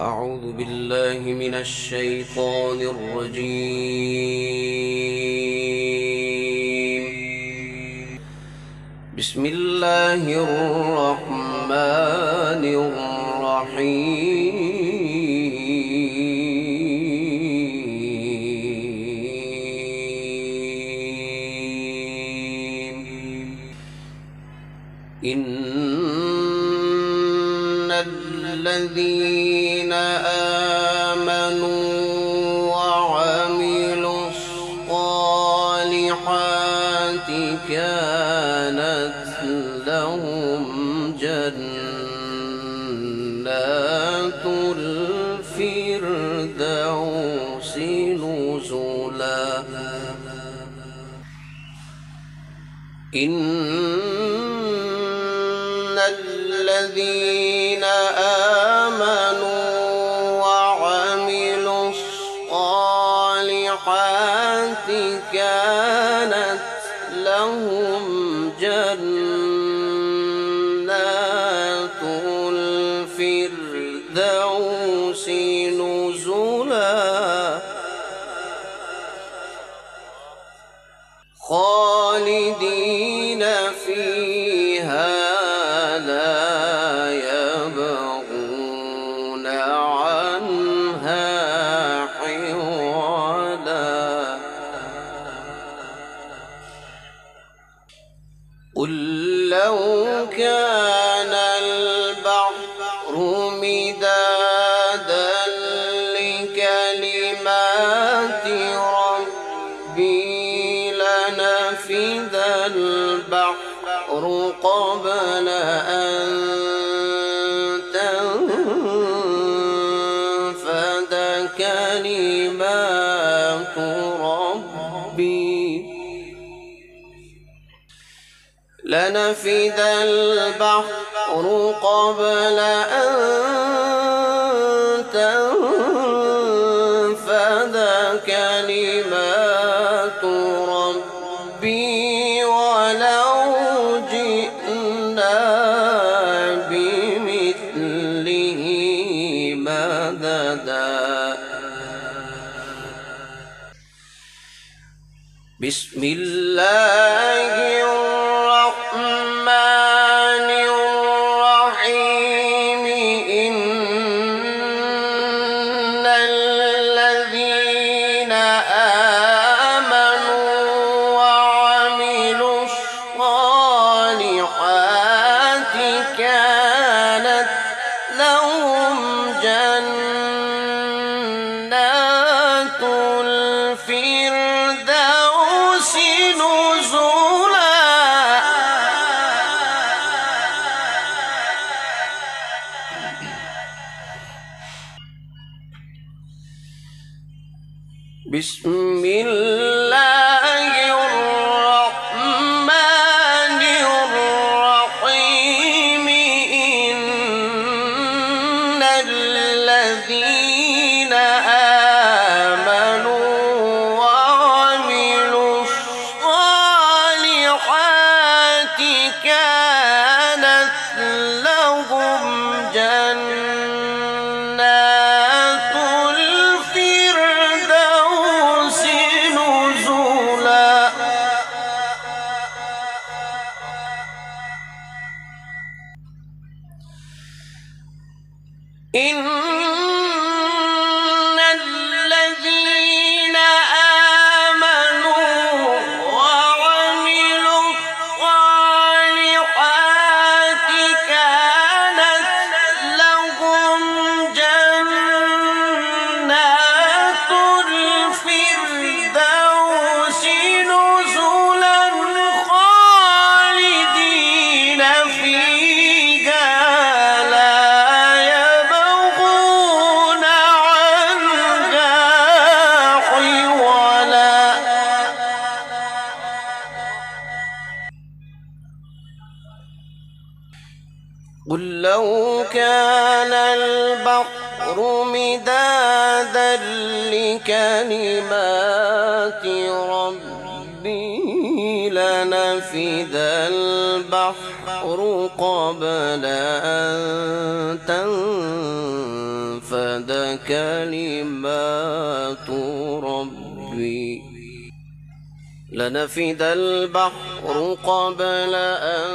أعوذ بالله من الشيطان الرجيم. بسم الله الرحمن الرحيم. إن الذين آمنوا وعملوا الصالحات كانت لهم جنات الفردوس نزلا. إن الذين آمنوا وعملوا الصالحات كانت لهم جنات الفردوس نزلا خالدين فيها لا يبغون عنها حولا. قل لو كان البحر مدادا لكلمات ربي لنفد البحر قبل أن تنفد كلمات ربي لنفد البحر قبل أن تنفد كلمات ربي ولو جئنا بمثله مددا. بسم الله الرحمن الرحيم. إن الذين آمنوا وعملوا الصالحات كانت لهم جنات الفردوس نزلا بسم الله الرحمن الرحيم. إن الذين آمنوا وعملوا الصالحات كانت لهم جنات الفردوس نزلا إن الذين آمنوا وعملوا الصالحات كانت لهم جنات الفردوس نزلا خالدين فيها لا يبغون عنها حولا. قل لو كان البحر مدادا لكلمات ربي لنفد البحر قبل أن تنفد كلمات ربي لنفد البحر قبل أن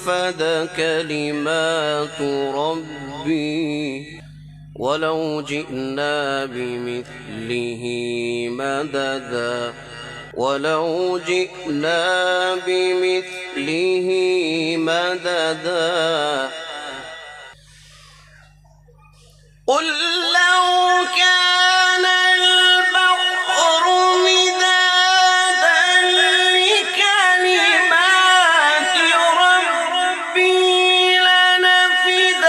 تنفد كلمات ربي ولو جئنا بمثله مددا ولو جئنا بمثله مددا قل لو كان البحر مدادا لكلمات ربي لنفد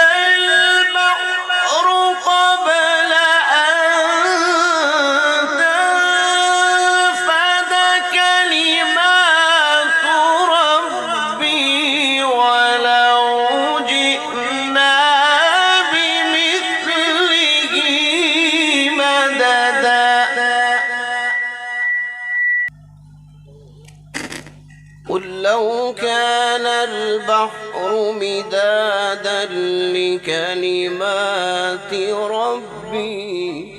البحر قبل أن تنفد كلمات ربي ولو جئنا قل لو كان البحر مدادا لكلمات ربي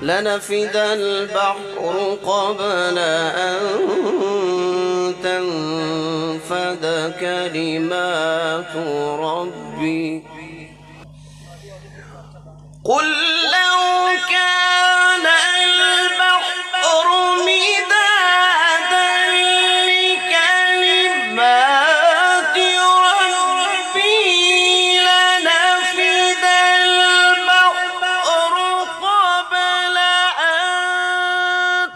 لنفد البحر قبل أن تنفد كلمات ربي قل لو كان البحر مدادا لكلمات ربي لنفد البحر قبل أن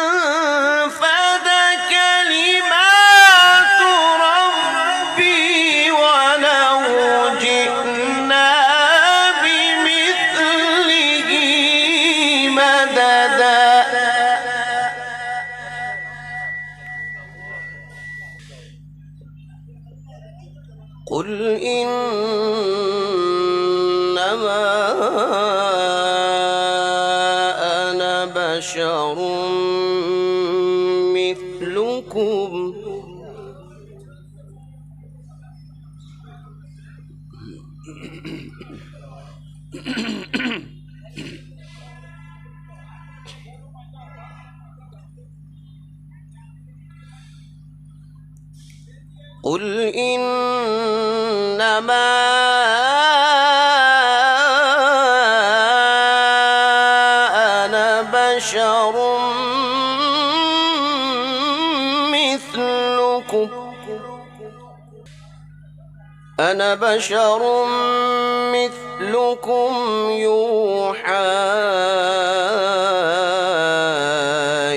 تنفد كلمات ربي ولو جئنا قل إنما أنا بشر مثلكم قل إنما أنا بشر مثلكم أنا بشر مثلكم يوحى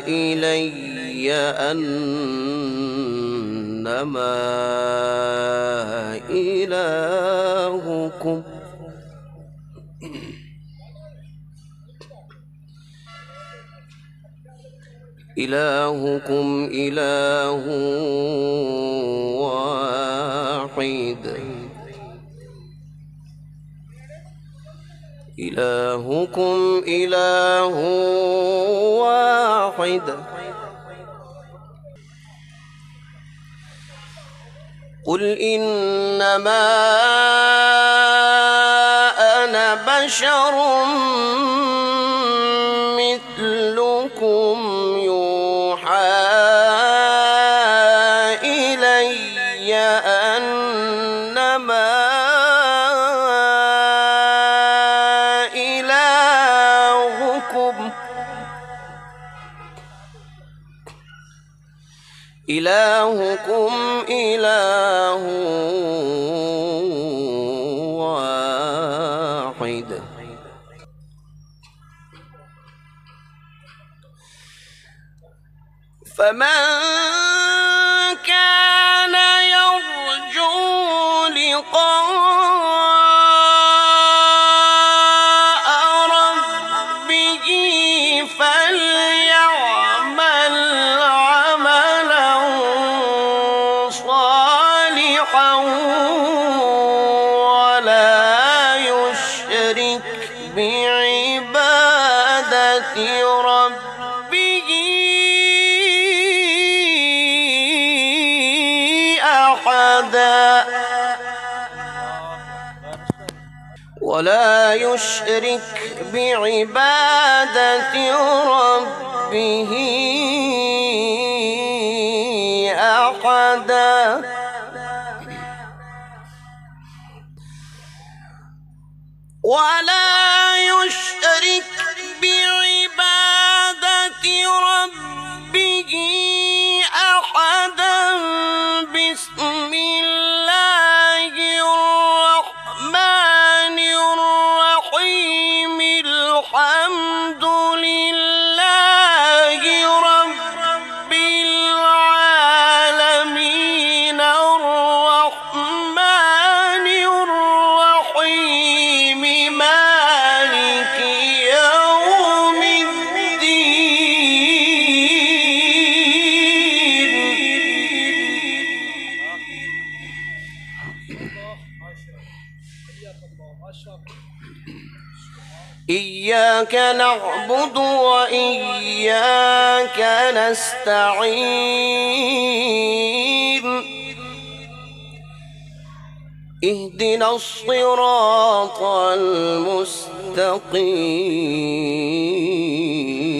إلي أنما إلهكم إله واحد إلهكم إله واحد قل إنما أنا بشر مثلكم يوحى إلي أنما إلهكم إله واحد فمن كان يرجو لقاء ربه فليعمل عملا صالحا ولا يشرك بعبادة ربه أحدا ولا يشرك بعبادة ربه أحدا ولا يشرك بعبادة ربه أحدا بسم الله الرحمن الرحيم الحمد لله رب العالمين الرحمن الرحيم مالك يوم الدين إياك نعبد وإياك نستعين اهدنا الصراط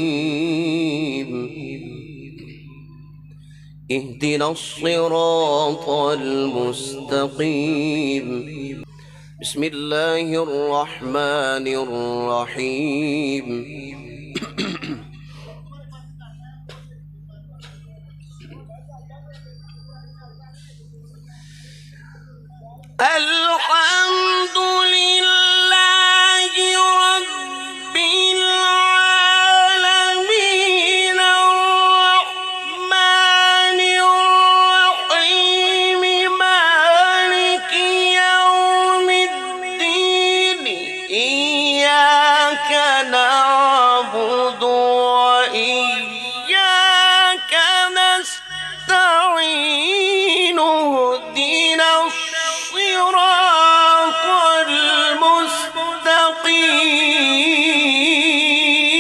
المستقيم اهدنا الصراط المستقيم بسم الله الرحمن الرحيم الحمد لله رب العالمين الرحمن الرحيم مالك يوم الدين إياك نعبد وإياك نستعين اهدنا الصراط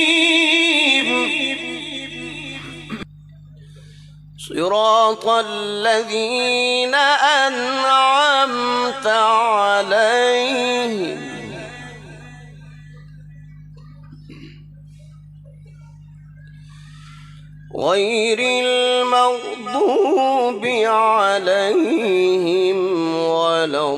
المستقيم صراط الذين أنعمت عليهم غير المغضوب عليهم ولا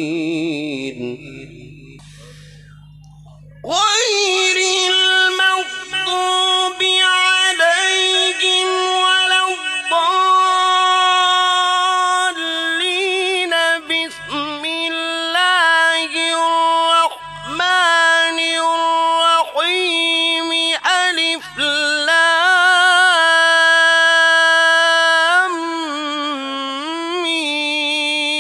الضالين غير المغضوب عليهم ولا الضالين بسم الله الرحمن الرحيم ألف لام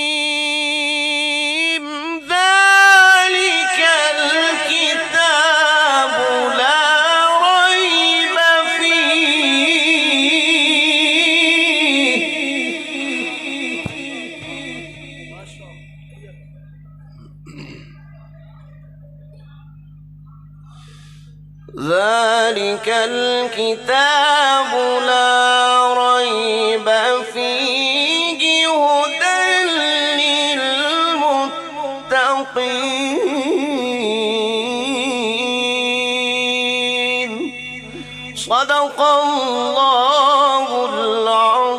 ميم ذلك الكتاب لا ريب فيه ذلك الكتاب لا ريب فيه هدى للمتقين صدق الله العظيم.